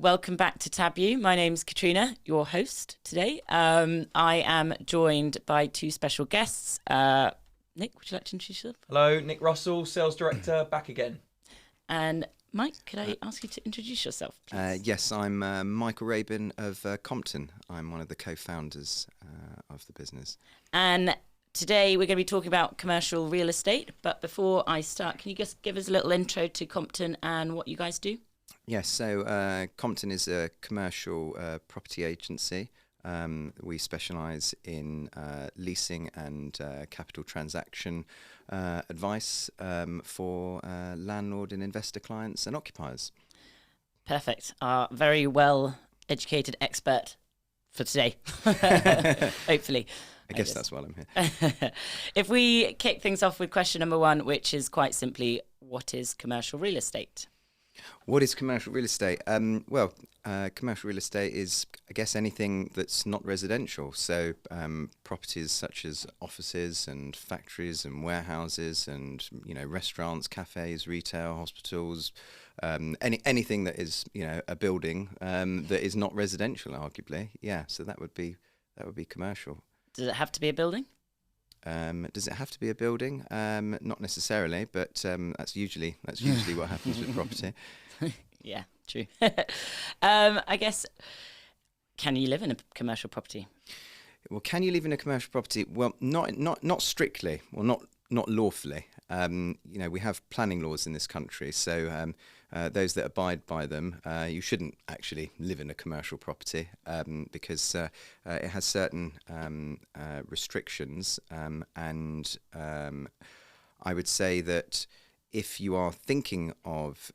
welcome back to Taboo. My name's Katrina, your host today. I am joined by two special guests. Nick, would you like to introduce yourself? Hello, Nick Russell, Sales Director, back again. And Mike, could I ask you to introduce yourself, please? Yes, I'm Michael Raibin of Compton. I'm one of the co-founders of the business. And today we're going to be talking about commercial real estate. But before I start, can you just give us a little intro to Compton and what you guys do? Yes, so Compton is a commercial property agency. We specialise in leasing and capital transaction advice for landlord and investor clients and occupiers. Perfect. Our very well educated expert for today, hopefully. I guess that's why I'm here. If we kick things off with question number one, which is quite simply, what is commercial real estate? What is commercial real estate? Commercial real estate is, I guess, anything that's not residential. So properties such as offices and factories and warehouses and, restaurants, cafes, retail, hospitals, anything that is, a building that is not residential, arguably. Yeah, so that would be commercial. Does it have to be a building? Does it have to be a building? Not necessarily, but that's usually what happens with property. Yeah, true. I guess, can you live in a commercial property? Well, can you live in a commercial property? Well, not strictly, well, not lawfully. We have planning laws in this country, so those that abide by them, you shouldn't actually live in a commercial property because it has certain restrictions, and I would say that if you are thinking of,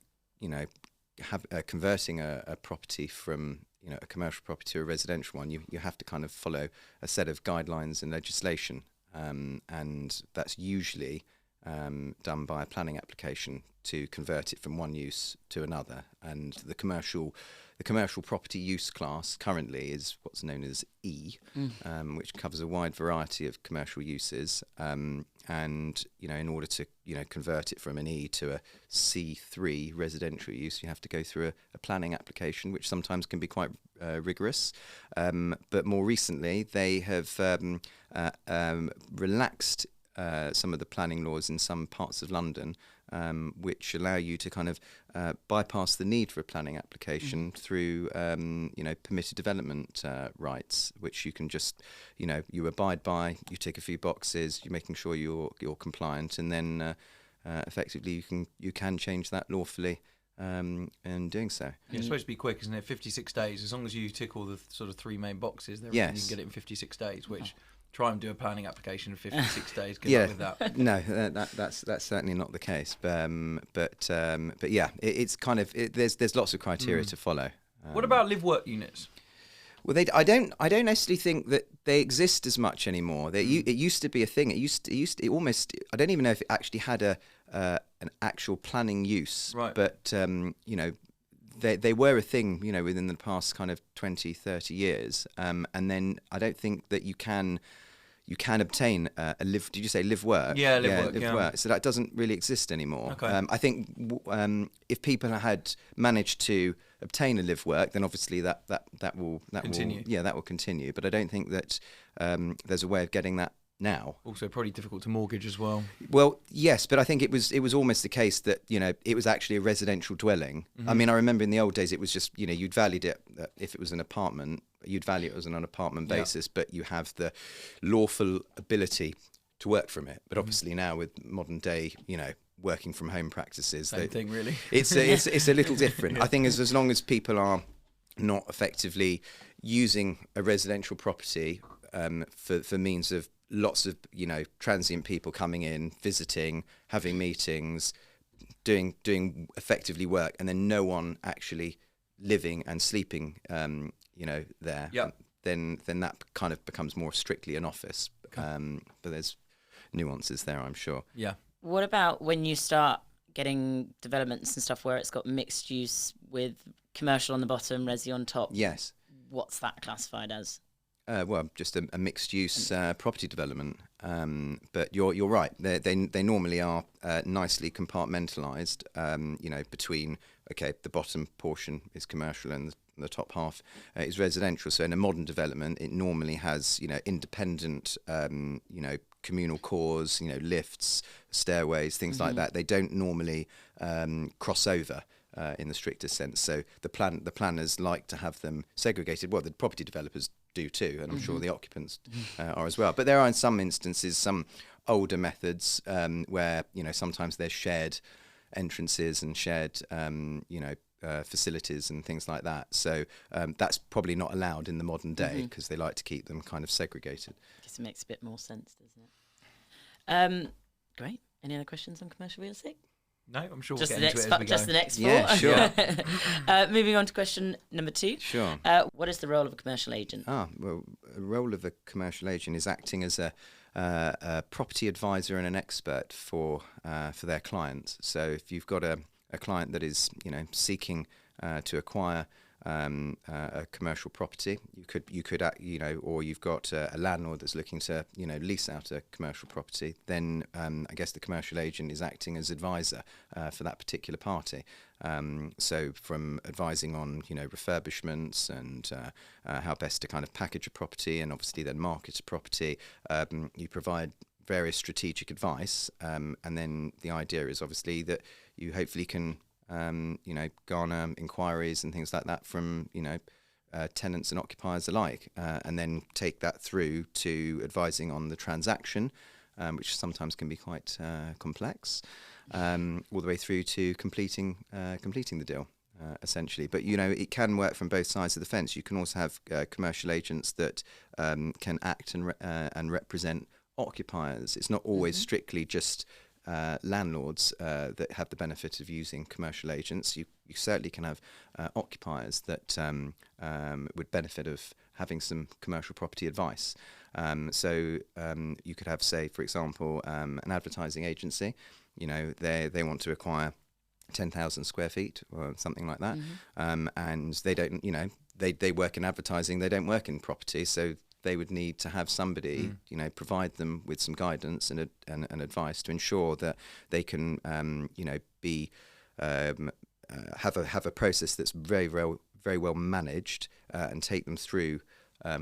converting a property from a commercial property to a residential one, you have to kind of follow a set of guidelines and legislation, and that's usually done by a planning application to convert it from one use to another. And the commercial property use class currently is what's known as E, which covers a wide variety of commercial uses. And in order to convert it from an E to a C3 residential use, you have to go through a planning application, which sometimes can be quite rigorous. But more recently, they have relaxed some of the planning laws in some parts of London, which allow you to kind of bypass the need for a planning application through, permitted development rights, which you can just, you abide by, you tick a few boxes, you're making sure you're compliant, and then effectively you can change that lawfully. And doing so. Yeah, it's supposed to be quick, isn't it? 56 days. As long as you tick all the sort of three main boxes, then you can get it in 56 days, which... Try and do a planning application in 56 days. Good luck with that. No, that's certainly not the case. But yeah, it's kind of there's lots of criteria to follow. What about live work units? Well, I don't necessarily think that they exist as much anymore. It used to be a thing. It almost. I don't even know if it actually had an actual planning use. Right. But they were a thing, within the past kind of 20, 30 years. And then I don't think that you can obtain a live. Did you say live work? Yeah, live work. So that doesn't really exist anymore. Okay. I think if people had managed to obtain a live work, then obviously that will continue. That will continue. But I don't think that there's a way of getting that now. Also, probably difficult to mortgage as well. Well, yes, but I think it was almost the case that it was actually a residential dwelling. Mm-hmm. I mean, I remember in the old days it was just you'd valued it if it was an apartment, you'd value it as on an apartment basis, but you have the lawful ability to work from it. But obviously now with modern day, working from home practices, Same thing really. It's a little different. I think as long as people are not effectively using a residential property for means of lots of transient people coming in, visiting, having meetings, doing effectively work, and then no one actually living and sleeping there. Yep. Then that kind of becomes more strictly an office. Okay. But there's nuances there, I'm sure. Yeah. What about when you start getting developments and stuff where it's got mixed use with commercial on the bottom, resi on top? Yes. What's that classified as? Well, just a mixed-use property development. But you're right. They normally are nicely compartmentalised. Between the bottom portion is commercial and the top half is residential. So in a modern development, it normally has, independent, communal cores, lifts, stairways, things like that. They don't normally cross over in the strictest sense. So the planners like to have them segregated. Well, the property developers do too, and I'm sure the occupants are as well. But there are, in some instances, some older methods where sometimes there's shared entrances and shared facilities and things like that. So that's probably not allowed in the modern day because they like to keep them kind of segregated. I guess it makes a bit more sense, doesn't it? Great. Any other questions on commercial real estate? No, I'm sure Just we'll the get into next it as we go. just the next four. Yeah, sure. Moving on to question number 2. Sure. What is the role of a commercial agent? Well, the role of a commercial agent is acting as a property advisor and an expert for their clients. So if you've got a client that is seeking to acquire a commercial property, you could act, or you've got a landlord that's looking to lease out a commercial property, then I guess the commercial agent is acting as advisor for that particular party. So from advising on refurbishments and how best to kind of package a property and obviously then market a property, you provide various strategic advice, and then the idea is obviously that you hopefully can garner inquiries and things like that from tenants and occupiers alike, and then take that through to advising on the transaction, which sometimes can be quite complex, all the way through to completing the deal. Essentially, but it can work from both sides of the fence. You can also have commercial agents that can act and represent occupiers. It's not always strictly just landlords that have the benefit of using commercial agents. You certainly can have occupiers that would benefit of having some commercial property advice. So you could have, say, for example, an advertising agency. They want to acquire 10,000 square feet or something like that, and they don't. They work in advertising. They don't work in property, so they would need to have somebody, provide them with some guidance and advice to ensure that they can, have a process that's very well managed and take them through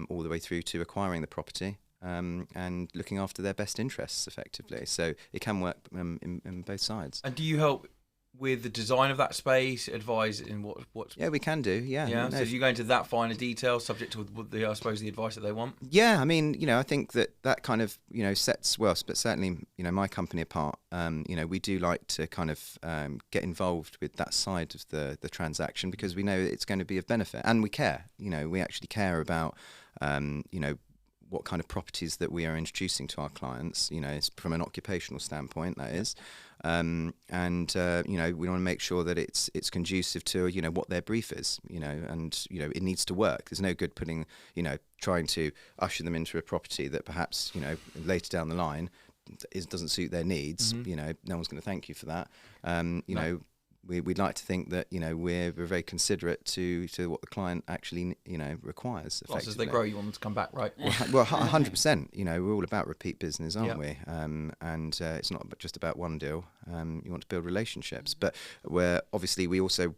all the way through to acquiring the property and looking after their best interests effectively. So it can work in both sides. And do you help with the design of that space, advise in what? Yeah, we can do. Yeah. So you go into that finer detail, subject to the advice that they want. Yeah, I mean, I think that kind of sets but certainly my company apart. We do like to kind of get involved with that side of the transaction because we know it's going to be of benefit, and we care. We actually care about what kind of properties that we are introducing to our clients. It's from an occupational standpoint, that is. And we want to make sure that it's conducive to what their brief is, and it needs to work. There's no good putting trying to usher them into a property that perhaps later down the line doesn't suit their needs. No one's going to thank you for that. No. We'd like to think that we're very considerate to what the client actually requires. Plus, as they grow, you want them to come back, right? Well, 100%. We're all about repeat business, aren't we? And it's not just about one deal. You want to build relationships, but we also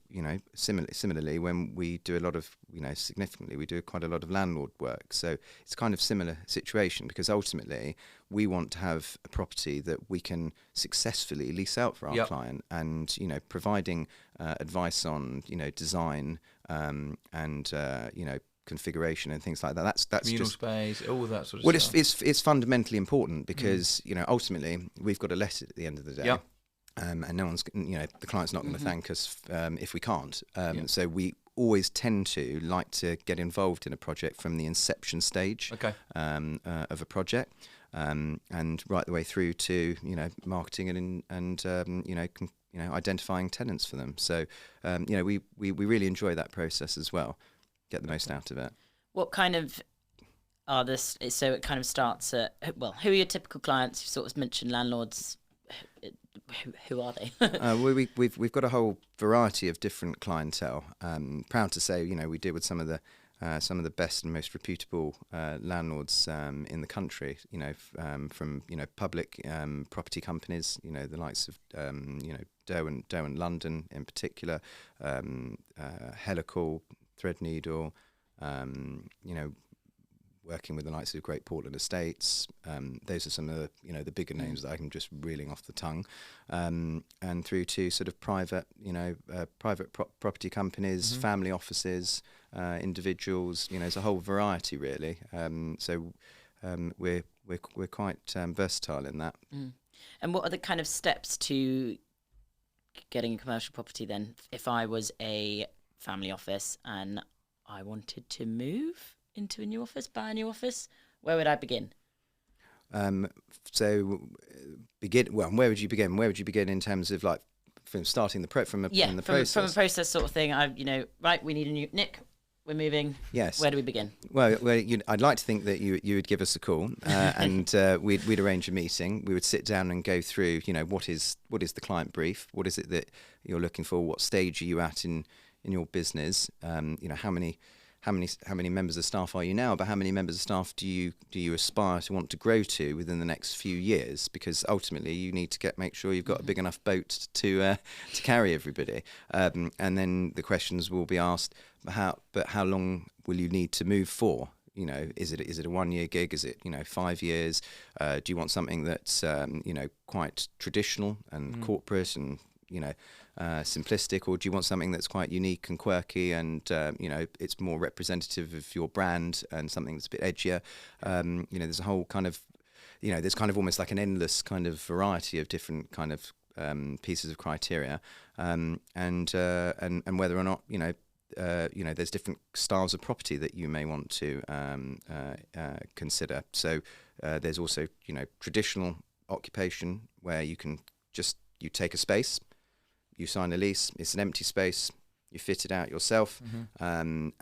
similarly when we do a lot of significantly we do quite a lot of landlord work. So it's kind of similar situation because ultimately we want to have a property that we can successfully lease out for our client, and providing advice on design and configuration and things like that. That's communal just space, all that sort of stuff. stuff. Well, it's fundamentally important because ultimately we've got to let it at the end of the day. And no one's the client's not going to thank us if we can't. So we always tend to like to get involved in a project from the inception stage of a project. And right the way through to marketing and identifying tenants for them. So we really enjoy that process as well. Get the most out of it. What kind of are this? So it kind of starts at who are your typical clients? You sort of mentioned landlords. Who are they? We've got a whole variety of different clientele. Proud to say we deal with some of the best and most reputable landlords in the country. From public property companies. The likes of Doe and London in particular, Helical Threadneedle, working with the likes of Great Portland Estates. Those are some of the bigger names that I can just reeling off the tongue, and through to sort of private property companies, family offices, individuals. There's a whole variety really. So we're quite versatile in that. And what are the kind of steps to getting a commercial property then? If I was a family office and I wanted to move into a new office, buy a new office, where would I begin? Where would you begin? Where would you begin in terms of like from starting the process? From a process sort of thing. Right, we need a new Nick. We're moving. Yes. Where do we begin? Well, I'd like to think that you would give us a call and we'd arrange a meeting. We would sit down and go through, what is the client brief? What is it that you're looking for? What stage are you at in your business? How many members of staff are you now? But how many members of staff do you aspire to want to grow to within the next few years? Because ultimately you need to make sure you've got a big enough boat to carry everybody. And then the questions will be asked. But how long will you need to move for? Is it a 1-year gig? Is it 5 years? Do you want something that's quite traditional and corporate and simplistic, or do you want something that's quite unique and quirky and it's more representative of your brand and something that's a bit edgier? There's a whole kind of there's kind of almost like an endless kind of variety of different kind of pieces of criteria, and whether or not there's different styles of property that you may want to consider. So there's also traditional occupation where you take a space, you sign a lease, it's an empty space, you fit it out yourself, and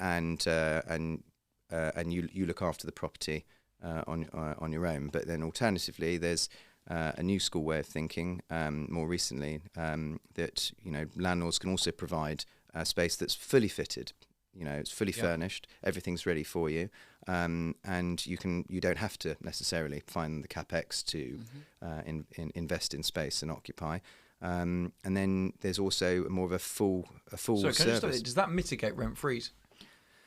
you look after the property on your own. But then alternatively, there's a new school way of thinking more recently that landlords can also provide a space that's fully fitted. It's fully furnished, everything's ready for you, and you don't have to necessarily find the capex to invest in space and occupy. And then there's also more of a full service. Does that mitigate rent freeze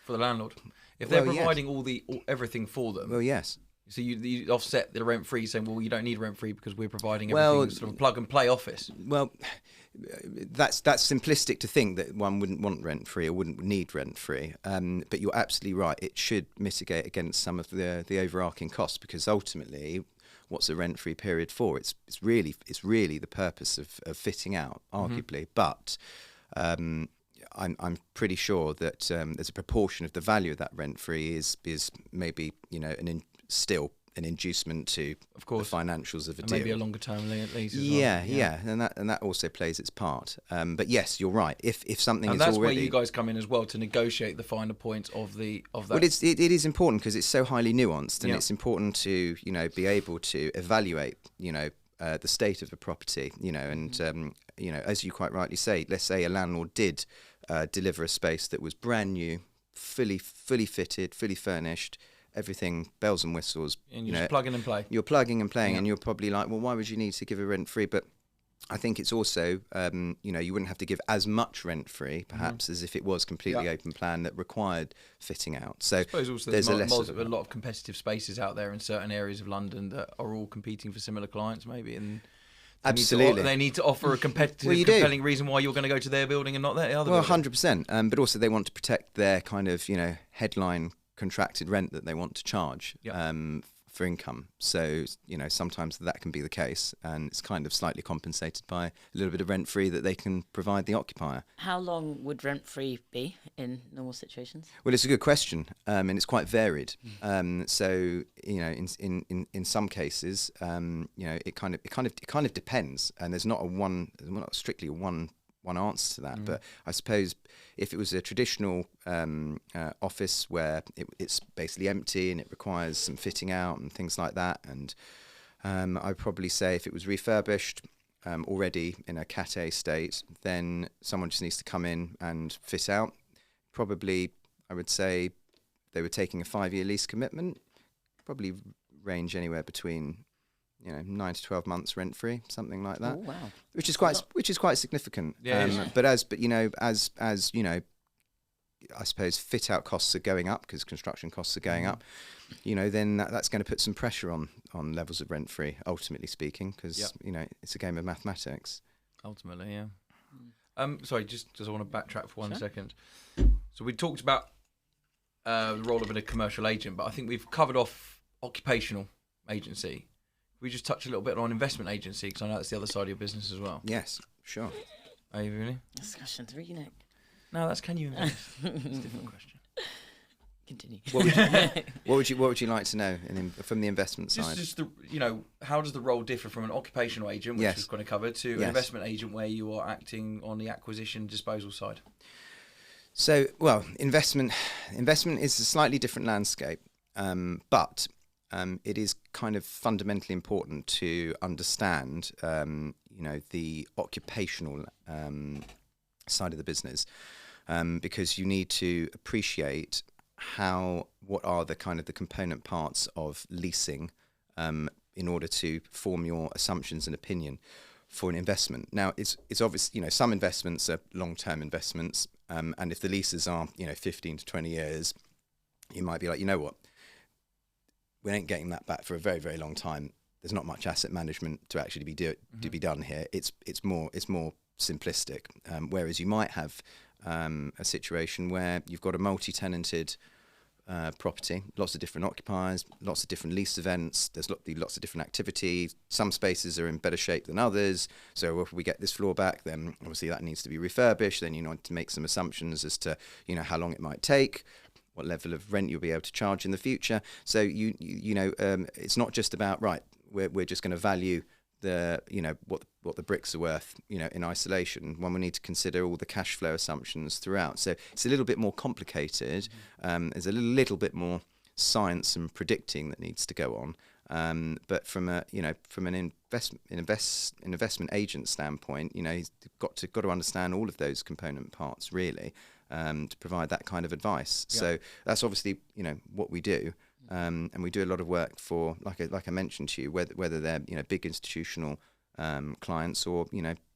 for the landlord if they're providing everything for them? Well, yes. So you offset the rent free, saying, well, you don't need rent free because we're providing everything, sort of plug and play office. Well, that's simplistic to think that one wouldn't want rent free or wouldn't need rent free. But you're absolutely right. It should mitigate against some of the overarching costs, because ultimately, what's a rent free period for? It's really the purpose of fitting out, arguably. But I'm pretty sure that there's a proportion of the value of that rent free is maybe still an inducement to, of course, the financials of a deal. Maybe a longer term lease as well. And that also plays its part. But yes, you're right. If something is already, and that's where you guys come in as well to negotiate the finer points of that. Well, it is important because it's so highly nuanced, and it's important to be able to evaluate the state of the property. And as you quite rightly say, let's say a landlord did deliver a space that was brand new, fully fitted, fully furnished. Everything bells and whistles. And you're just plugging and play. You're plugging and playing, and you're probably like, well, why would you need to give a rent free? But I think it's also, you wouldn't have to give as much rent free, perhaps, as if it was completely open plan that required fitting out. So I suppose also there's a lot of competitive spaces out there in certain areas of London that are all competing for similar clients, maybe, and absolutely, they need to offer a competitive, compelling reason why you're going to go to their building and not their other. Well, 100%. But also they want to protect their kind of headline contracted rent that they want to charge for income. So sometimes that can be the case, and it's kind of slightly compensated by a little bit of rent free that they can provide the occupier. How long would rent free be in normal situations? Well, it's a good question, and it's quite varied. So in some cases, it kind of depends, and there's not strictly one answer to that. But I suppose if it was a traditional office where it's basically empty and it requires some fitting out and things like that, and I'd probably say if it was refurbished already in a Cat A state, then someone just needs to come in and fit out. Probably, I would say they were taking a 5-year lease commitment, probably range anywhere between 9 to 12 months rent free, something like that. Oh, wow. Which is quite significant. Yeah, but as I suppose fit out costs are going up because construction costs are going up, then that's going to put some pressure on levels of rent free, ultimately speaking, because it's a game of mathematics. Ultimately, yeah. Sorry, just I want to backtrack for 1 second. So we talked about the role of a commercial agent, but I think we've covered off occupational agency. Can we just touch a little bit on investment agency, because I know that's the other side of your business as well. Yes, sure. Are you really? Discussion 3, Nick. No, that's can you invest? It's a different question. Continue. What would you like to know from the investment side? Just how does the role differ from an occupational agent, which we've kind of covered, to an investment agent where you are acting on the acquisition disposal side? So, investment is a slightly different landscape, but it is kind of fundamentally important to understand, the occupational side of the business, because you need to appreciate what are the kind of the component parts of leasing in order to form your assumptions and opinion for an investment. Now, it's obvious, some investments are long-term investments, and if the leases are 15 to 20 years, you might be like, you know what, we ain't getting that back for a very, very long time. There's not much asset management to actually be done here. It's more simplistic. Whereas you might have a situation where you've got a multi-tenanted property, lots of different occupiers, lots of different lease events. There's lots of different activity. Some spaces are in better shape than others. So if we get this floor back, then obviously that needs to be refurbished. Then you need to make some assumptions as to how long it might take, what level of rent you'll be able to charge in the future. So it's not just about we're just going to value the what the bricks are worth in isolation. One will need to consider all the cash flow assumptions throughout. So it's a little bit more complicated. There's a little bit more science and predicting that needs to go on. But from an investment agent standpoint, he's got to understand all of those component parts really to provide that kind of advice. Yeah. So that's obviously what we do. And we do a lot of work for, like I mentioned to you, whether they're big institutional clients or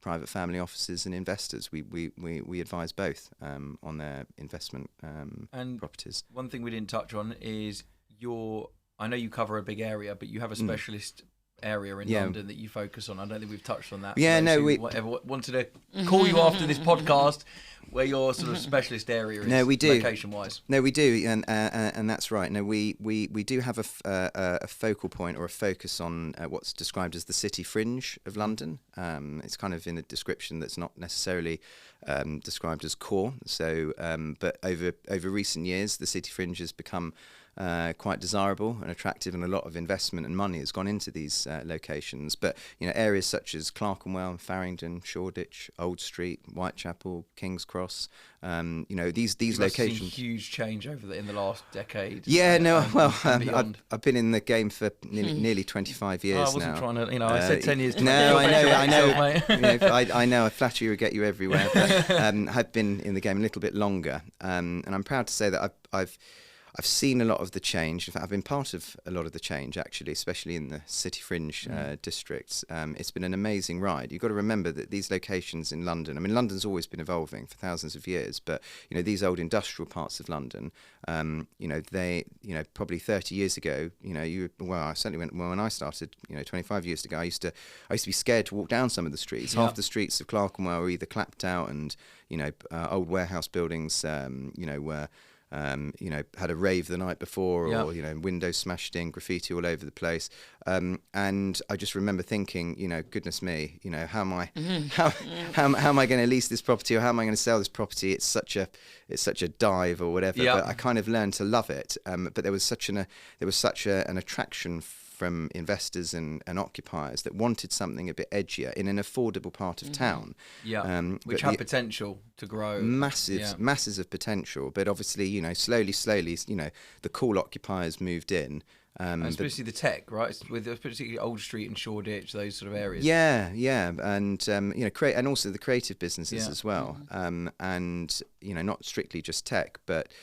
private family offices and investors. We advise both on their investment and properties. One thing we didn't touch on is I know you cover a big area, but you have a specialist area in London that you focus on. I don't think we've touched on that. Yeah, no, we wanted to call you after this podcast, where your sort of specialist area is. No, we do. Location-wise. No, we do, and that's right. No, we do have a focal point or a focus on what's described as the city fringe of London. It's kind of in a description that's not necessarily described as core. So, but over recent years, the city fringe has become quite desirable and attractive, and a lot of investment and money has gone into these locations. But areas such as Clerkenwell, Farringdon, Shoreditch, Old Street, Whitechapel, King's Cross, these locations. Seen huge change in the last decade. Yeah, I've been in the game for nearly 25 years now. I wasn't trying to, I said 10 years. No, I know. I know. I flattery will get you everywhere. But I've been in the game a little bit longer, and I'm proud to say that I've seen a lot of the change. In fact, I've been part of a lot of the change, actually, especially in the city fringe districts. It's been an amazing ride. You've got to remember that these locations in London, London's always been evolving for thousands of years, but, these old industrial parts of London, they, probably 30 years ago, I certainly when I started, 25 years ago, I used to be scared to walk down some of the streets. Yeah. Half the streets of Clerkenwell were either clapped out and, old warehouse buildings, were had a rave the night before, or windows smashed in, graffiti all over the place, and I just remember thinking, goodness me, how am I going to lease this property, or how am I going to sell this property? It's such a dive or whatever. But I kind of learned to love it. But there was such an attraction from investors and occupiers that wanted something a bit edgier in an affordable part of town. Yeah, which had potential to grow. Masses of potential. But obviously, slowly, the cool occupiers moved in. And especially the tech, right? With particularly Old Street and Shoreditch, those sort of areas. Yeah, and and also the creative businesses as well. And not strictly just tech, but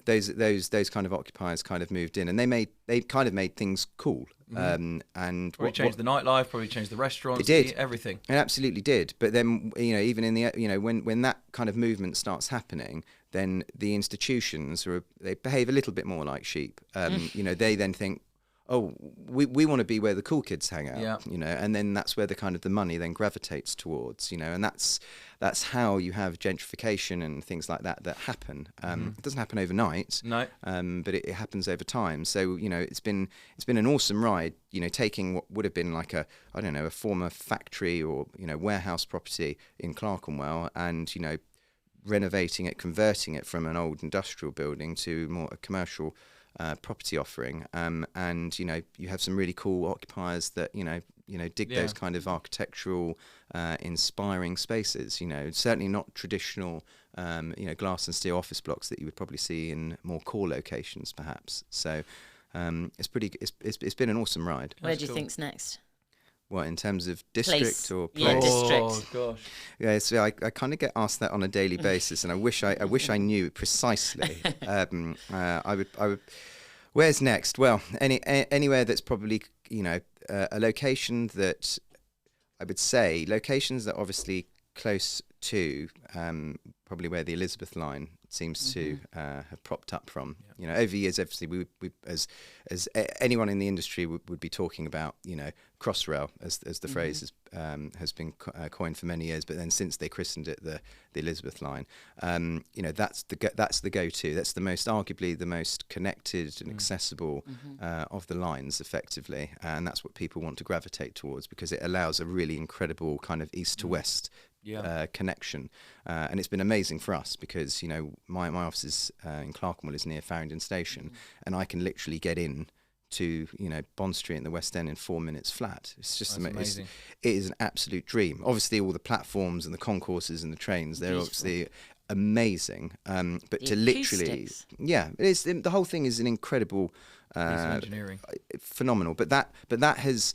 those kind of occupiers kind of moved in, and they kind of made things cool. And probably changed the nightlife, probably changed the restaurants. It did everything. It absolutely did. But then even in the when that kind of movement starts happening, then the institutions they behave a little bit more like sheep. They then think, oh, we want to be where the cool kids hang out, and then that's where the kind of the money then gravitates towards, and that's how you have gentrification and things like that happen. It doesn't happen overnight, but it happens over time. So it's been an awesome ride, taking what would have been like a former factory or warehouse property in Clerkenwell and renovating it, converting it from an old industrial building to more a commercial property offering, and you have some really cool occupiers that dig those kind of architectural inspiring spaces. Certainly not traditional glass and steel office blocks that you would probably see in more core locations perhaps. So it's been an awesome ride. Where do you think's next? What, in terms of district or place? Yeah, district. Oh gosh. Yeah, so I kind of get asked that on a daily basis, and I wish I knew precisely. I would. Where's next? Well, anywhere that's probably a location that I would say locations that obviously close to probably where the Elizabeth line seems to have propped up from. Over the years, obviously, we as anyone in the industry would be talking about, Crossrail as the phrase has been coined for many years. But then since they christened it the Elizabeth line, that's the go-to. That's arguably the most connected and accessible of the lines, effectively, and that's what people want to gravitate towards because it allows a really incredible kind of east to west connection, and it's been amazing for us because my office is in Clerkenwell is near Farringdon Station, and I can literally get in to Bond Street in the West End in 4 minutes flat. It's just amazing. It is an absolute dream. Obviously, all the platforms and the concourses and the trains, they're obviously amazing. But the to literally, acoustics. it is. The whole thing is an incredible, engineering, phenomenal. But that has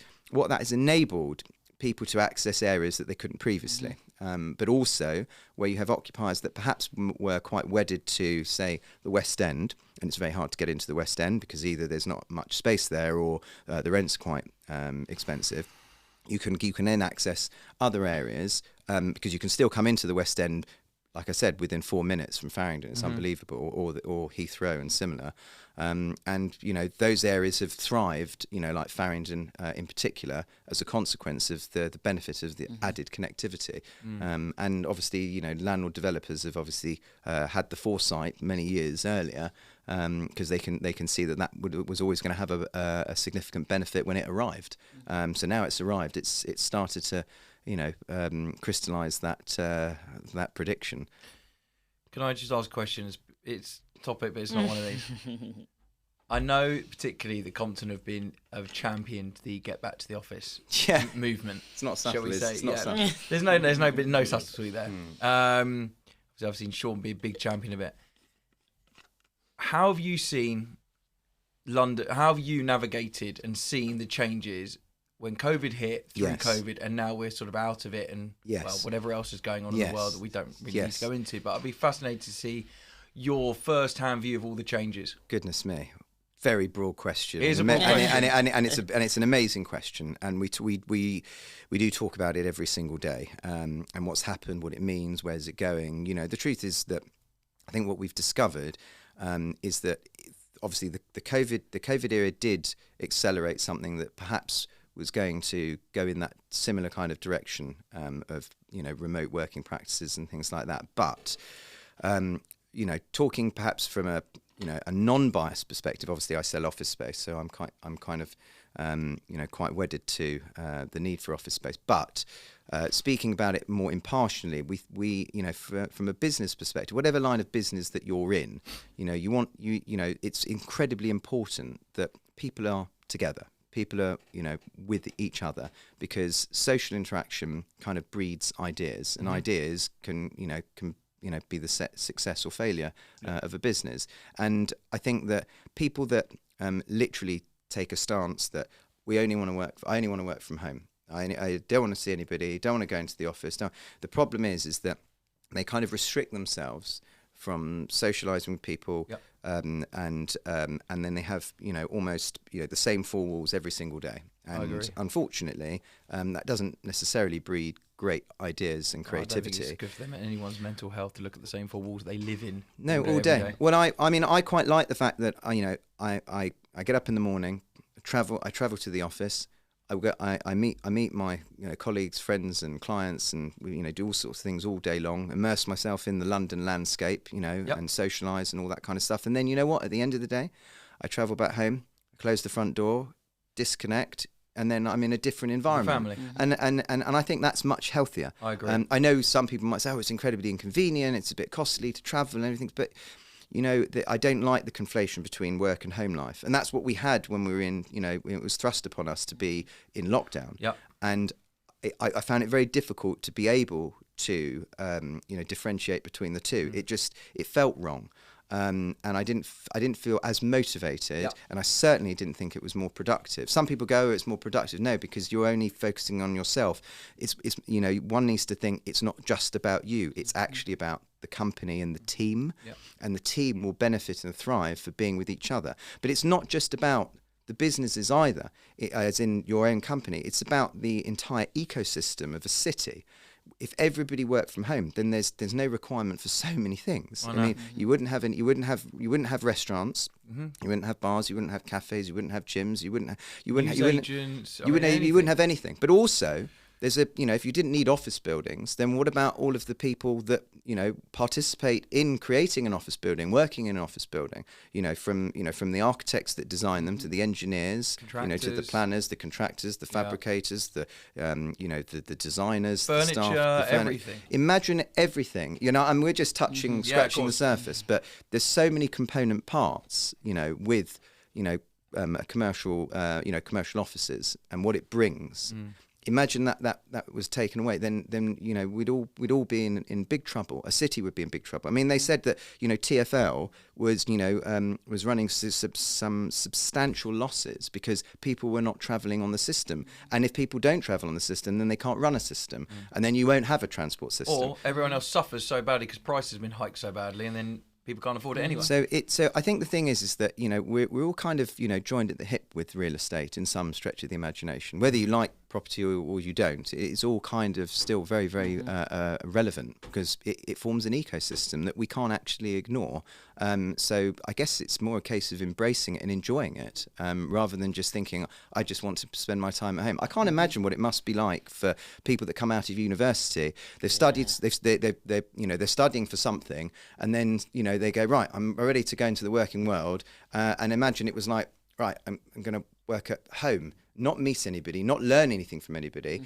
enabled people to access areas that they couldn't previously. But also where you have occupiers that perhaps were quite wedded to, say, the West End, and it's very hard to get into the West End because either there's not much space there or the rent's quite expensive. You can then access other areas because you can still come into the West End, like I said, within 4 minutes from Farringdon. It's unbelievable, or Heathrow and similar. And those areas have thrived, like Farringdon in particular, as a consequence of the benefit of the added connectivity. And obviously, landlord developers have obviously had the foresight many years earlier because they can see that was always going to have a significant benefit when it arrived. So now it's arrived. It's started to crystallise that prediction. Can I just ask a question? It's a topic, but it's not one of these. I know particularly that Compton have championed the get back to the office movement. It's not subtle. Shall we say? It's not subtle. There's no subtlety there. I've seen Sean be a big champion of it. How have you seen London? How have you navigated and seen the changes when COVID hit, through COVID, and now we're sort of out of it, and whatever else is going on in the world that we don't really need to go into? But I'd be fascinated to see your first-hand view of all the changes. Goodness me, very broad question. It is a broad question, and it's an amazing question, and we do talk about it every single day, and what's happened, what it means, where's it going. The truth is that I think what we've discovered is that obviously the COVID era did accelerate something that perhaps was going to go in that similar kind of direction of remote working practices and things like that. But talking perhaps from a non-biased perspective, obviously I sell office space, so I'm kind of quite wedded to the need for office space. But speaking about it more impartially, we from a business perspective, whatever line of business that you're in, it's incredibly important that people are together. People are, with each other, because social interaction kind of breeds ideas, and ideas can be the success or failure of a business. And I think that people that literally take a stance that I only want to work from home. I don't want to see anybody. Don't want to go into the office. No. The problem is that they kind of restrict themselves from socialising with people, and then they have almost the same four walls every single day. And unfortunately, that doesn't necessarily breed great ideas and I don't think creativity. it's good for them and anyone's mental health to look at the same four walls they live in. No, all day. Well, I mean, I quite like the fact that I get up in the morning, I travel to the office. I meet my colleagues, friends, and clients, and we do all sorts of things all day long. Immerse myself in the London landscape, and socialise and all that kind of stuff. And then at the end of the day, I travel back home, close the front door, disconnect, and then I'm in a different environment. Family. And I think that's much healthier. I agree. I know some people might say, it's incredibly inconvenient, it's a bit costly to travel and everything, but I don't like the conflation between work and home life. And that's what we had when we were in, it was thrust upon us to be in lockdown. Yep. And I found it very difficult to be able to, differentiate between the two. It felt wrong. And I didn't feel as motivated, and I certainly didn't think it was more productive. Some people go, it's more productive. No, because you're only focusing on yourself. It's one needs to think it's not just about you. It's actually about the company and the team, and the team will benefit and thrive for being with each other. But it's not just about the businesses either, as in your own company. It's about the entire ecosystem of a city. If everybody worked from home, then there's no requirement for so many things. I mean, you wouldn't have restaurants, you wouldn't have bars, you wouldn't have cafes, you wouldn't have gyms, you wouldn't have anything. But also, there's if you didn't need office buildings, then what about all of the people that participate in creating an office building, working in an office building? From the architects that design them to the engineers, to the planners, the contractors, the fabricators, the designers, furniture, the staff, everything. Imagine everything. And we're just scratching the surface, but there's so many component parts. With a commercial offices and what it brings. Imagine that was taken away, then we'd all be in big trouble. A city would be in big trouble. I mean, they said that TfL was running some substantial losses because people were not travelling on the system. And if people don't travel on the system, then they can't run a system, and then you won't have a transport system. Or everyone else suffers so badly because prices have been hiked so badly, and then people can't afford it anyway. So I think the thing is that we're all kind of joined at the hip with real estate in some stretch of the imagination. Whether you like property or you don't, it's all kind of still very, very relevant because it forms an ecosystem that we can't actually ignore. So I guess it's more a case of embracing it and enjoying it rather than just thinking, I just want to spend my time at home. I can't imagine what it must be like for people that come out of university. They've studied, they're studying for something, and then they go, right, I'm ready to go into the working world, and imagine it was like, right, I'm going to work at home, not meet anybody, not learn anything from anybody.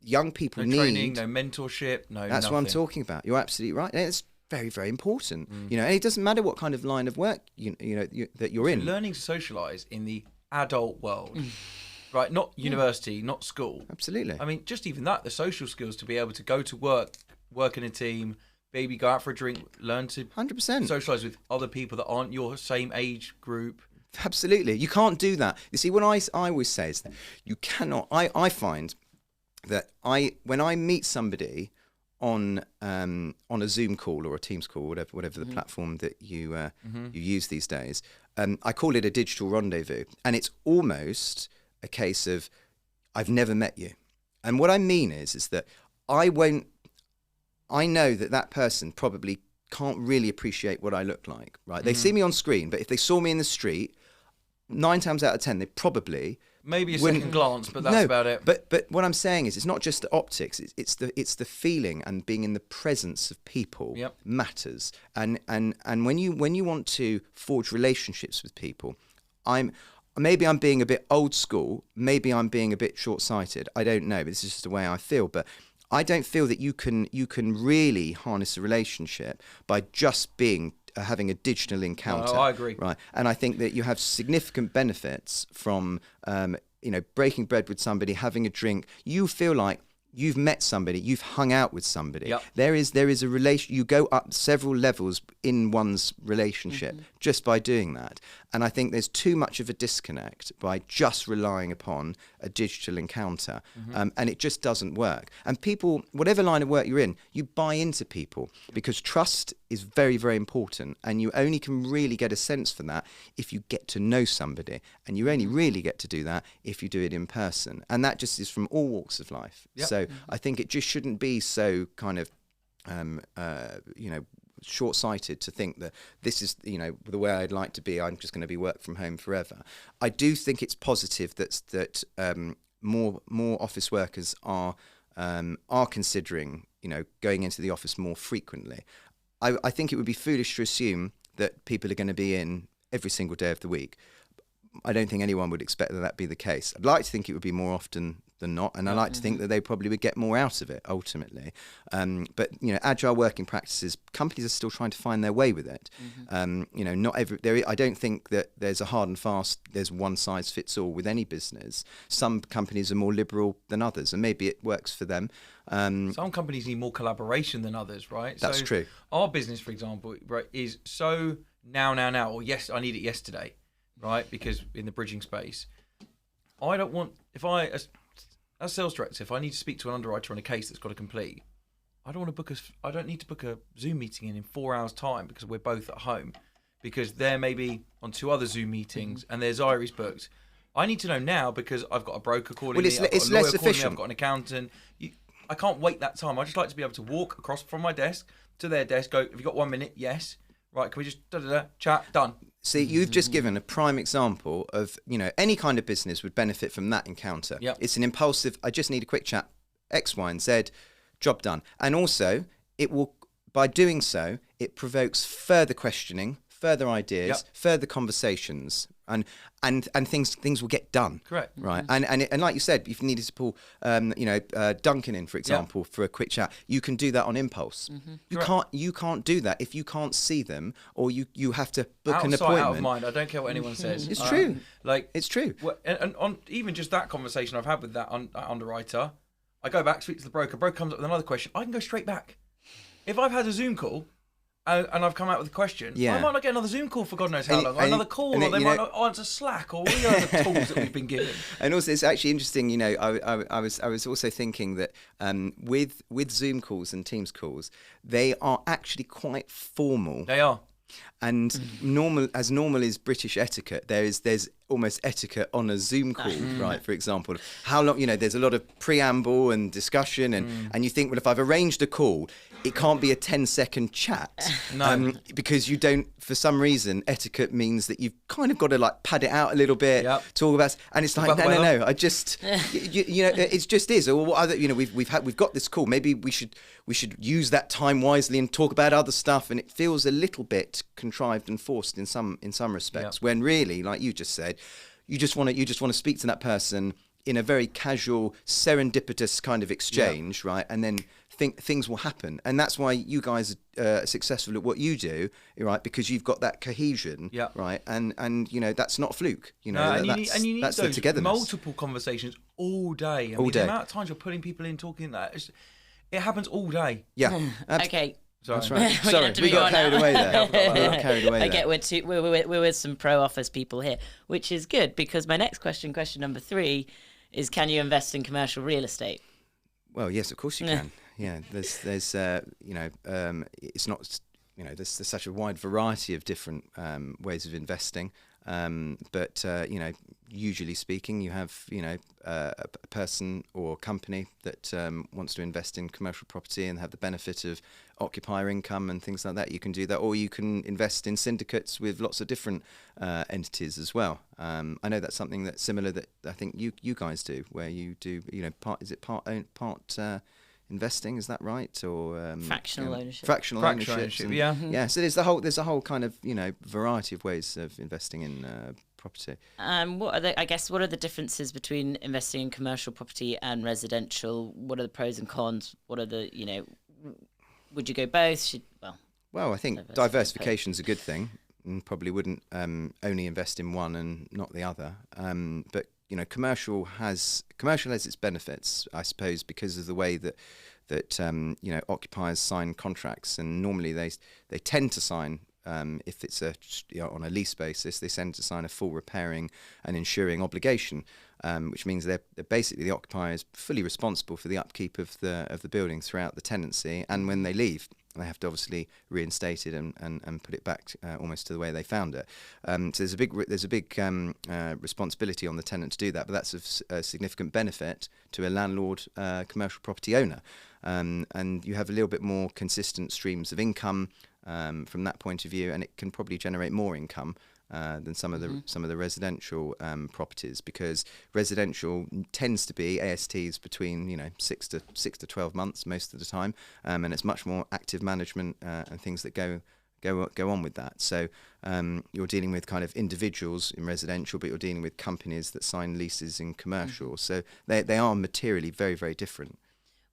Young people no need training, no mentorship, no. That's nothing. what I'm talking about. You're absolutely right. It's very, very important. And it doesn't matter what kind of line of work that you're in. Learning to socialise in the adult world, right? Not university, not school. Absolutely. I mean, just even that, the social skills to be able to go to work in a team, maybe go out for a drink, learn to 100% socialise with other people that aren't your same age group. Absolutely. You can't do that. You see, what I always say is that you cannot. I find that when I meet somebody on a Zoom call or a Teams call, whatever the platform that you use these days, I call it a digital rendezvous, and it's almost a case of I've never met you. And what I mean is that I know that person probably can't really appreciate what I look like, right? They see me on screen, but if they saw me in the street, 9 times out of 10, they probably maybe a second glance, but that's about it. But what I'm saying is, it's not just the optics; it's the feeling and being in the presence of people matters. And when you want to forge relationships with people, maybe I'm being a bit old school, maybe I'm being a bit short-sighted. I don't know, but this is just the way I feel. But I don't feel that you can really harness a relationship by just having a digital encounter. No, I agree. Right, and I think that you have significant benefits from breaking bread with somebody, having a drink. You feel like you've met somebody, you've hung out with somebody. Yep. There is a relation. You go up several levels in one's relationship just by doing that. And I think there's too much of a disconnect by just relying upon a digital encounter. And it just doesn't work. And people, whatever line of work you're in, you buy into people because trust is very, very important. And you only can really get a sense for that if you get to know somebody. And you only really get to do that if you do it in person. And that just is from all walks of life. Yep. So I think it just shouldn't be so kind of, short-sighted to think that this is, the way I'd like to be. I'm just going to be work from home forever. I do think it's positive that more office workers are considering, going into the office more frequently. I think it would be foolish to assume that people are going to be in every single day of the week. I don't think anyone would expect that be the case. I'd like to think it would be more often than not, and I like to think that they probably would get more out of it ultimately. But agile working practices, companies are still trying to find their way with it. Not every. I don't think that there's a hard and fast. There's one size fits all with any business. Some companies are more liberal than others, and maybe it works for them. Some companies need more collaboration than others, right? That's true. Our business, for example, right, is so now, or yes, I need it yesterday, right? Because in the bridging space, I don't want as sales director, if I need to speak to an underwriter on a case that's got to complete, I don't need to book a Zoom meeting in 4 hours time because we're both at home, because they're maybe on 2 other Zoom meetings and there's diaries booked. I need to know now because I've got a broker calling me, I've got a lawyer calling me, I've got an accountant. I can't wait that time. I just like to be able to walk across from my desk to their desk, go, have you got 1 minute? Yes. Right, can we just chat, done. See, you've just given a prime example of, any kind of business would benefit from that encounter. Yep. It's an impulsive, I just need a quick chat, X, Y, and Z, job done. And also, it will, by doing so, it provokes further questioning, further ideas, further conversations, and things will get done. Correct. Right. And like you said, if you needed to pull, Duncan in, for example, for a quick chat, you can do that on impulse. You can't do that if you can't see them, or you have to book an appointment. Out of mind. I don't care what anyone says. It's true. It's true. And on even just that conversation I've had with that underwriter, I go back, speak to the broker. Broker comes up with another question. I can go straight back. If I've had a Zoom call, and I've come out with a question, I might not get another Zoom call for God knows how long, or another call, or they might not answer Slack, or all the other tools that we've been given. And also, it's actually interesting, I was also thinking that with Zoom calls and Teams calls, they are actually quite formal. They are. And normal is British etiquette. There's almost etiquette on a Zoom call, right? For example, how long, there's a lot of preamble and discussion, and you think, well, if I've arranged a call, it can't be a 10-second chat. No. Because you don't, for some reason, etiquette means that you've kind of got to pad it out a little bit, talk about, and it's like, no, I just, it just is. Or what other, we've got this call. Maybe we should use that time wisely and talk about other stuff. And it feels a little bit contrived and forced in some respects. When really, like you just said, you just want to speak to that person in a very casual, serendipitous kind of exchange, right? And then things will happen. And that's why you guys are successful at what you do, right? Because you've got that cohesion, right? And that's not a fluke. You need that's those togetherness. Multiple conversations all day. All day. The amount of times you're putting people in, talking that, it happens all day. Yeah. Okay. Sorry. That's right. Sorry, we got carried away there. I get we're with some pro office people here, which is good, because my next question number 3, is can you invest in commercial real estate? Well, yes, of course you can. Yeah, there's it's not, there's such a wide variety of different ways of investing. But usually speaking, you have a person or company that wants to invest in commercial property and have the benefit of occupier income and things like that. You can do that, or you can invest in syndicates with lots of different entities as well. I know that's something that's similar that I think you guys do, where you do part investing, is that right? Or fractional ownership. Fractional ownership. Yeah. Yeah. So there's a whole kind of variety of ways of investing in property. What are the differences between investing in commercial property and residential? What are the pros and cons? What are the would you go both? Well, I think diversification is a good thing, and probably wouldn't only invest in one and not the other. But commercial has its benefits, I suppose, because of the way that occupiers sign contracts, and normally they tend to sign if it's on a lease basis, they tend to sign a full repairing and insuring obligation, which means they're basically, the occupier is fully responsible for the upkeep of the building throughout the tenancy, and when they leave, they have to obviously reinstate it and put it back almost to the way they found it. So there's a big responsibility on the tenant to do that, but that's a significant benefit to a landlord commercial property owner. And you have a little bit more consistent streams of income from that point of view, and it can probably generate more income than some of the residential properties, because residential tends to be ASTs between 6 to 12 months most of the time, and it's much more active management and things that go on with that. So you're dealing with kind of individuals in residential, but you're dealing with companies that sign leases in commercial. So they are materially very, very different.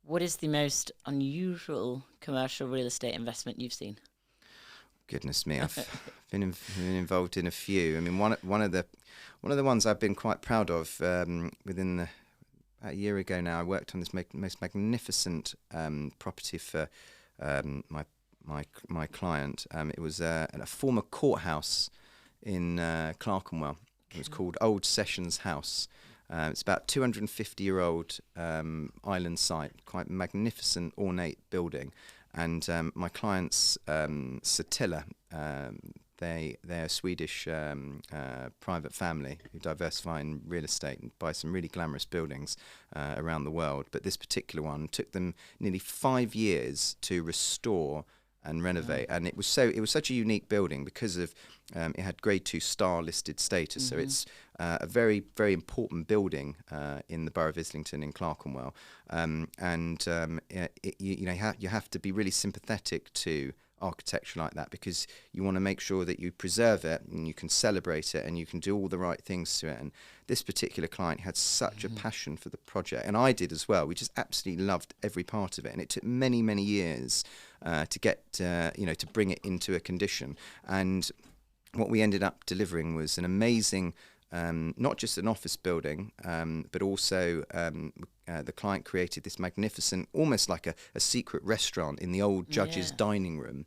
What is the most unusual commercial real estate investment you've seen? Goodness me, I've been involved in a few. I mean, one of the ones I've been quite proud of about a year ago now. I worked on this most magnificent property for my client. It was a former courthouse in Clerkenwell. It was called Old Sessions House. It's about 250-year-old island site, quite magnificent, ornate building. And my clients, Satilla, they're a Swedish private family who diversify in real estate and buy some really glamorous buildings around the world. But this particular one took them nearly 5 years to restore and renovate, and it was such a unique building because of it had Grade 2 star listed status. So it's a very, very important building in the borough of Islington in Clerkenwell, you have to be really sympathetic to architecture like that, because you want to make sure that you preserve it and you can celebrate it and you can do all the right things to it. And this particular client had such a passion for the project, and I did as well. We just absolutely loved every part of it, and it took many, many years to get to bring it into a condition. And what we ended up delivering was an amazing, not just an office building, but also the client created this magnificent, almost like a secret restaurant in the old judge's dining room,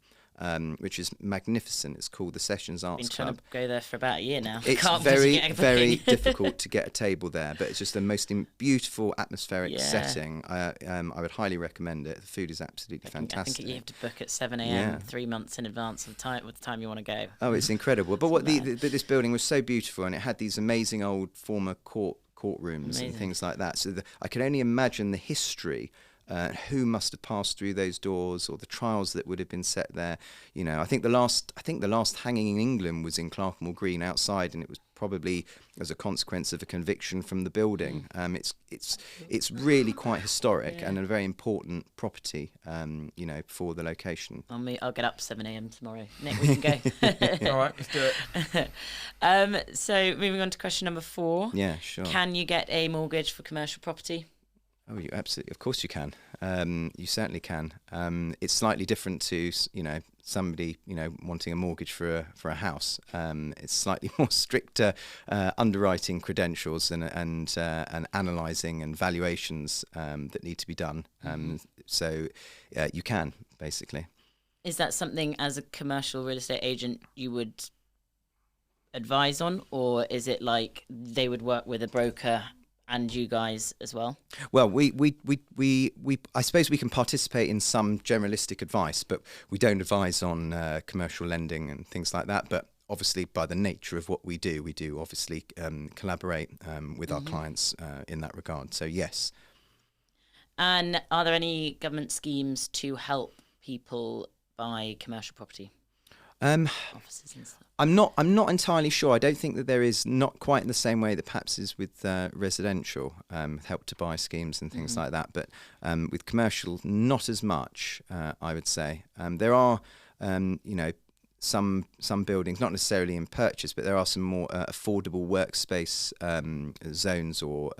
which is magnificent. It's called the Sessions Arts Club. Been trying to go there for about a year now. It's very, very difficult to get a table there, but it's just the most beautiful atmospheric setting. I would highly recommend it. The food is absolutely fantastic. I think you have to book at 7 a.m. 3 months in advance of the time you want to go. Oh, it's incredible. But this building was so beautiful, and it had these amazing old former courtrooms and things like that. So I can only imagine the history. Who must have passed through those doors, or the trials that would have been set there. I think the last hanging in England was in Clerkenwell Green outside, and it was probably as a consequence of a conviction from the building. It's really quite historic and a very important property, for the location. I'll get up 7 a.m. tomorrow. Nick, we can go. All right, let's do it. So moving on to question number 4. Yeah, sure. Can you get a mortgage for commercial property? Oh, you absolutely, of course you can. You certainly can. It's slightly different to somebody wanting a mortgage for a house. It's slightly more stricter underwriting credentials and analysing and valuations that need to be done. So you can, basically. Is that something as a commercial real estate agent you would advise on, or is it like they would work with a broker and you guys as well? Well, we I suppose we can participate in some generalistic advice, but we don't advise on commercial lending and things like that. But obviously, by the nature of what we do obviously collaborate with our clients in that regard. So yes. And are there any government schemes to help people buy commercial property? Offices and stuff. I'm not entirely sure. I don't think that there is, not quite in the same way that perhaps is with residential help to buy schemes and things like that. But with commercial, not as much. I would say there are, some buildings, not necessarily in purchase, but there are some more affordable workspace zones or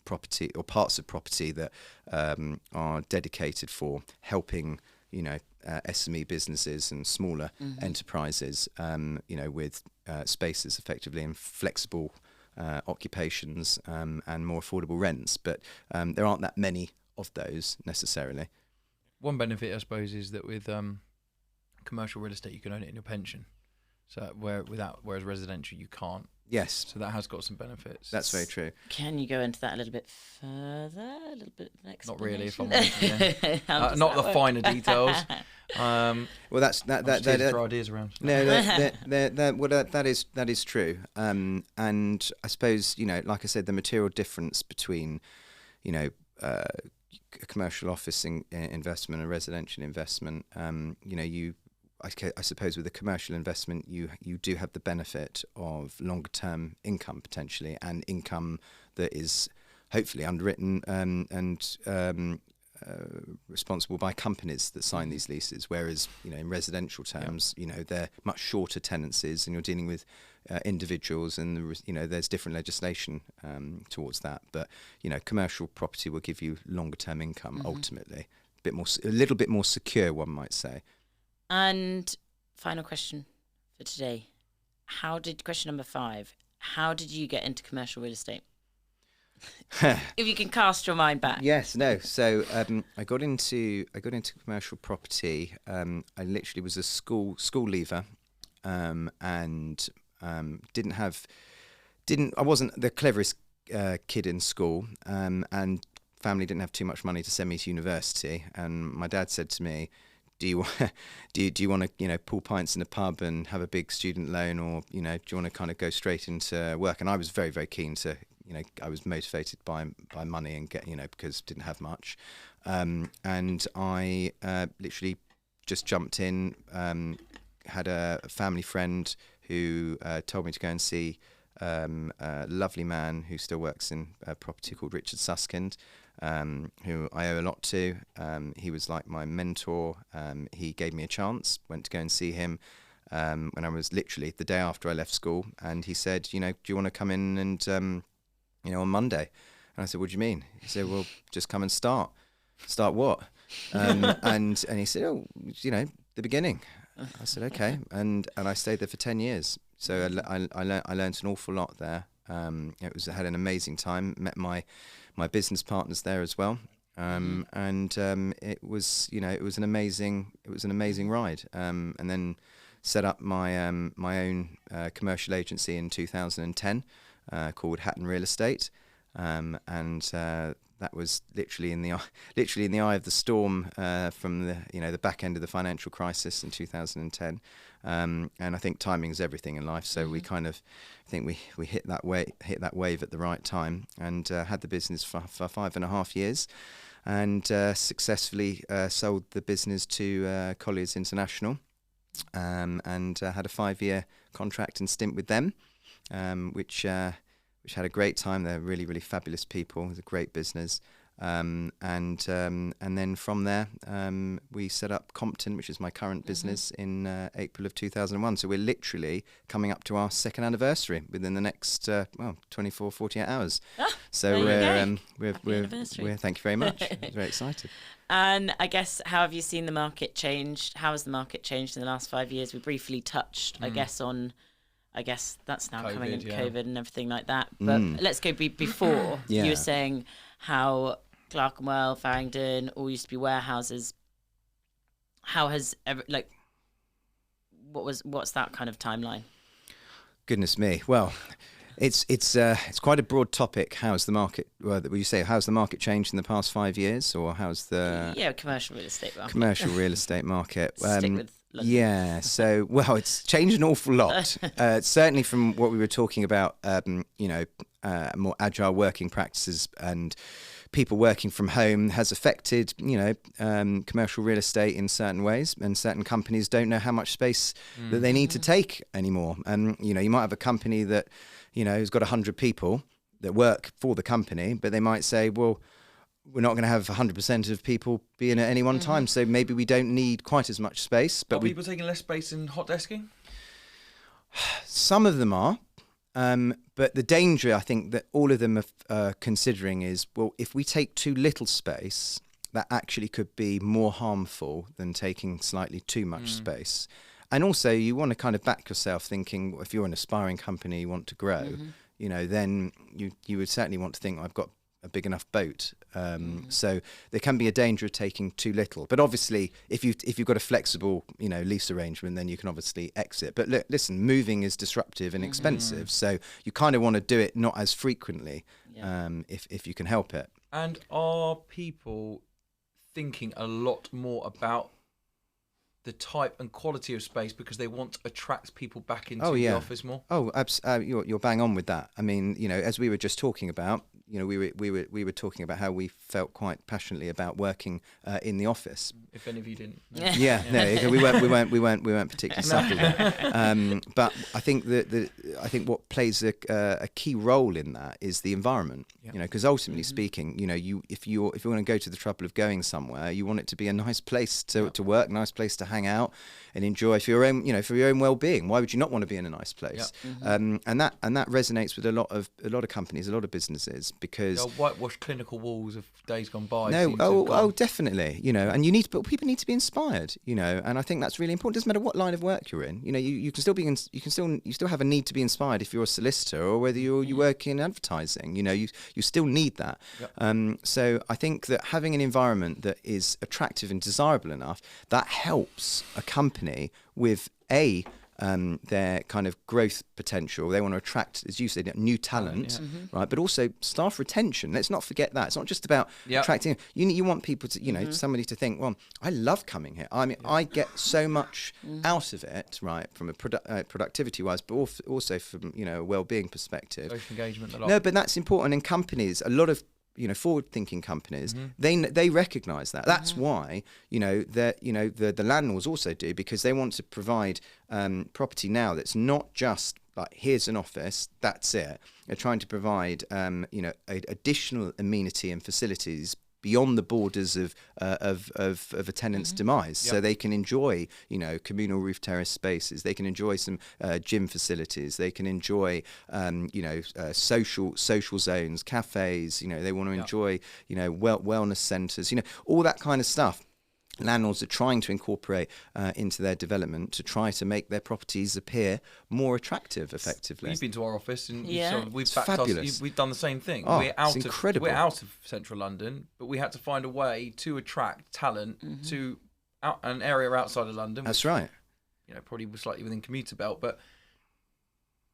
property or parts of property that are dedicated for helping SME businesses and smaller enterprises, with spaces effectively and flexible occupations and more affordable rents. But there aren't that many of those necessarily. One benefit, I suppose, is that with commercial real estate, you can own it in your pension. So whereas residential, you can't. Yes. So that has got some benefits. That's very true. Can you go into that a little bit further? A little bit of an Not really, if explanation? I'm honest. Yeah. How does Not that the work? finer details. Well, that's I'm just here to throw ideas around. No, that is true. And I suppose, like I said, the material difference between, a commercial office investment and residential investment, I suppose with a commercial investment, you do have the benefit of longer term income potentially, and income that is hopefully underwritten and responsible by companies that sign these leases. Whereas in residential terms, they're much shorter tenancies, and you're dealing with individuals, and there's different legislation towards that. But commercial property will give you longer term income ultimately, a little bit more secure, one might say. And final question for today. Question number 5, how did you get into commercial real estate? If you can cast your mind back. Yes, no. So I got into commercial property. I literally was a school leaver, and I wasn't the cleverest kid in school, and family didn't have too much money to send me to university. And my dad said to me, do you want to pull pints in a pub and have a big student loan, or do you want to kind of go straight into work? And I was very, very keen to, I was motivated by money and because didn't have much, and I literally just jumped in. Had a family friend who told me to go and see a lovely man who still works in property called Richard Suskind, who I owe a lot to. He was like my mentor. He gave me a chance, went to go and see him when I was literally the day after I left school, and he said, do you want to come in and, on Monday? And I said, what do you mean? He said, well, just come and start. Start what? And he said, oh, the beginning. I said, okay. And I stayed there for 10 years. So I learned an awful lot there. I had an amazing time. Met my business partners there as well, and it was an amazing ride. And then set up my my own commercial agency in 2010 called Hatton Real Estate, and that was literally in the eye of the storm from the back end of the financial crisis in 2010. And I think timing is everything in life. So we kind of, I think we hit that wave at the right time, and had the business for 5.5 years, and successfully sold the business to Colliers International, and had a 5-year contract and stint with them, which had a great time. They're really, really fabulous people. It's a great business. And then from there, we set up Compton, which is my current business, in April of 2001. So we're literally coming up to our 2nd anniversary within the next 24, 48 hours. So we're thank you very much. Very excited. And I guess, how have you seen the market change? How has the market changed in the last 5 years? We briefly touched, I guess that's now COVID, coming in yeah. COVID and everything like that. But let's go before. Yeah. You were saying how Clerkenwell, Farringdon all used to be warehouses. How has what's that kind of timeline? Goodness me. Well, it's quite a broad topic. How's the market? Well, would you say how's the market changed in the past 5 years, or how's the commercial real estate market? Commercial real estate market. Stick with London. Yeah, so it's changed an awful lot. Certainly from what we were talking about, more agile working practices and people working from home has affected, commercial real estate in certain ways, and certain companies don't know how much space that they need to take anymore. And you might have a company that has got 100 people that work for the company, but they might say, well, we're not going to have 100% of people being at any one time, so maybe we don't need quite as much space. But are people taking less space in hot desking? Some of them are, but the danger I think that all of them are considering is, well, if we take too little space, that actually could be more harmful than taking slightly too much space. And also, you want to kind of back yourself, thinking, well, if you're an aspiring company, you want to grow, then you would certainly want to think, I've got a big enough boat. So there can be a danger of taking too little. But obviously, if you've got a flexible, lease arrangement, then you can obviously exit. But listen, moving is disruptive and expensive, so you kind of want to do it not as frequently, if you can help it. And are people thinking a lot more about the type and quality of space because they want to attract people back into the office more? You're bang on with that. I mean, as we were just talking about, we were talking about how we felt quite passionately about working in the office. If any of you didn't. No, we weren't particularly subtle there. But I think I think what plays a key role in that is the environment. Because ultimately speaking, if you want to go to the trouble of going somewhere, you want it to be a nice place to work, nice place to hang out and enjoy for your own, for your own well-being. Why would you not want to be in a nice place? And that resonates with a lot of companies, a lot of businesses, because whitewashed clinical walls of days gone by. Definitely. And but people need to be inspired. And I think that's really important. It doesn't matter what line of work you're in. You still have a need to be inspired if you're a solicitor or whether you work in advertising. You still need that. So I think that having an environment that is attractive and desirable enough, that helps a company with their kind of growth potential. They want to attract, as you said, new talent, right? But also staff retention. Let's not forget that. It's not just about attracting. You want people to, somebody to think, well, I love coming here. I mean, I get so much out of it, right, from a productivity-wise, but also from a well-being perspective. Social engagement. A lot. No, but that's important in companies. A lot of forward-thinking companies, they recognise that. That's why the landlords also do, because they want to provide property now that's not just like, here's an office, that's it. They're trying to provide additional amenity and facilities beyond the borders of a tenant's demise, so they can enjoy communal roof terrace spaces. They can enjoy some gym facilities. They can enjoy social zones, cafes. They want to enjoy wellness centres. All that kind of stuff. Landlords are trying to incorporate into their development to try to make their properties appear more attractive, effectively. You've been to our office and we've fabulous. We've done the same thing. Incredible. We're out of central London, but we had to find a way to attract talent to an area outside of London. That's right. Probably slightly within commuter belt, but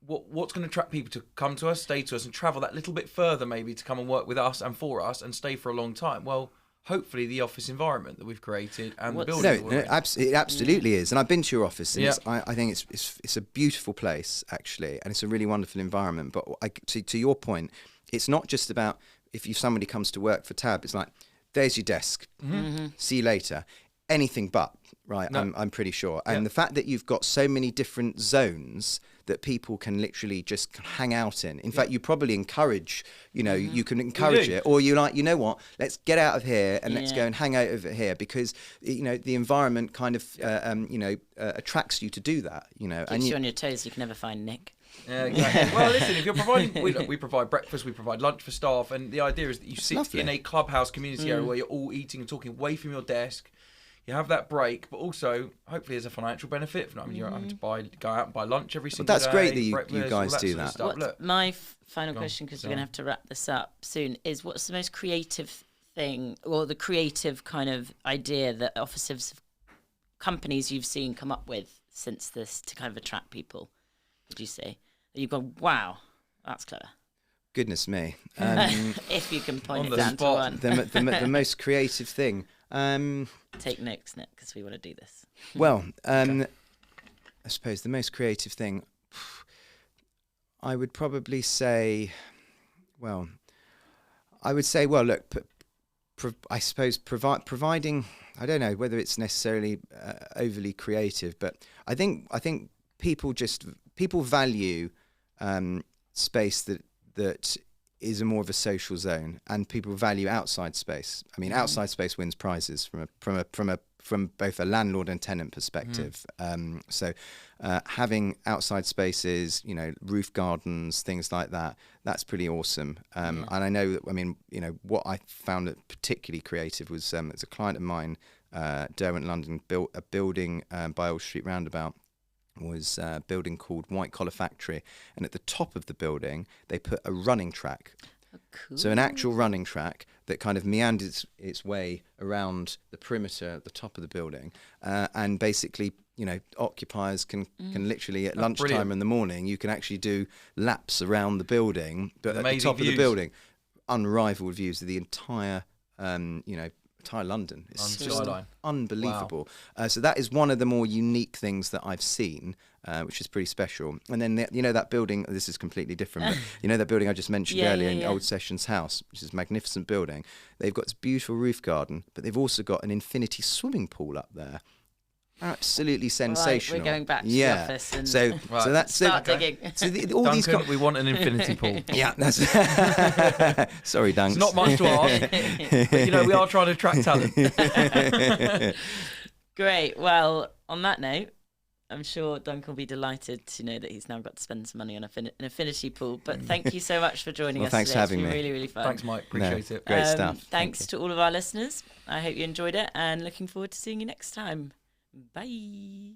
what's going to attract people to come to us, stay to us, and travel that little bit further, maybe, to come and work with us and for us and stay for a long time? Well, hopefully the office environment that we've created and the building. It absolutely is. And I've been to your office, and I think it's a beautiful place, actually, and it's a really wonderful environment. But to your point, it's not just about if somebody comes to work for Tab, it's like, there's your desk, see you later. Anything but, right? No. I'm pretty sure. And the fact that you've got so many different zones that people can literally just hang out in. In fact, you probably encourage, you can encourage it, or you like, what, let's get out of here and let's go and hang out over here, because, the environment kind of, attracts you to do that, Keeps you on your toes. You can never find Nick. Yeah, exactly. Well, listen, if you're providing, we provide breakfast, we provide lunch for staff, and the idea is that you sit in a clubhouse community area where you're all eating and talking away from your desk. You have that break, but also hopefully there's a financial benefit. You're having to go out and buy lunch every single day. That's great that you guys do that. Look, my final question, because we're going to have to wrap this up soon, is what's the most creative thing, or the creative kind of idea that companies you've seen come up with since this to kind of attract people? Would you say that you've gone, wow, that's clever? Goodness me! If you can point it down to one, the most creative thing. Take Nick's, Nick, because we want to do this. Well, I suppose the most creative thing, I would probably say, look, I suppose providing, I don't know whether it's necessarily overly creative, but I think people value space that is more of a social zone, and people value outside space. I mean, outside space wins prizes from both a landlord and tenant perspective. So having outside spaces, roof gardens, things like that, that's pretty awesome. And I know that, what I found particularly creative was there's a client of mine, Derwent London, built a building by Old Street Roundabout. Was a building called White Collar Factory, and at the top of the building they put a running track. Oh, cool. So an actual running track that kind of meanders its way around the perimeter at the top of the building, and basically, occupiers can literally at lunchtime brilliant. in the morning, you can actually do laps around the building, but at the Amazing top of views. the building, unrivaled views of the entire, entire London. It's On just skyline. unbelievable. So that is one of the more unique things that I've seen, which is pretty special. And then, that building, this is completely different, but that building I just mentioned earlier in Old Sessions House, which is a magnificent building. They've got this beautiful roof garden, but they've also got an infinity swimming pool up there. Absolutely sensational. Right, we're going back to the office and so that's start digging. So all Duncan, these we want an infinity pool. yeah, that's sorry, Dunks. It's not much to ask, but we are trying to attract talent. Great. Well, on that note, I'm sure Duncan will be delighted to know that he's now got to spend some money on an affinity pool. But thank you so much for joining us thanks today. for having It's been me. really, really fun. Thanks, Mike. Appreciate it. Great stuff. Thanks to all of our listeners. I hope you enjoyed it and looking forward to seeing you next time. Bye.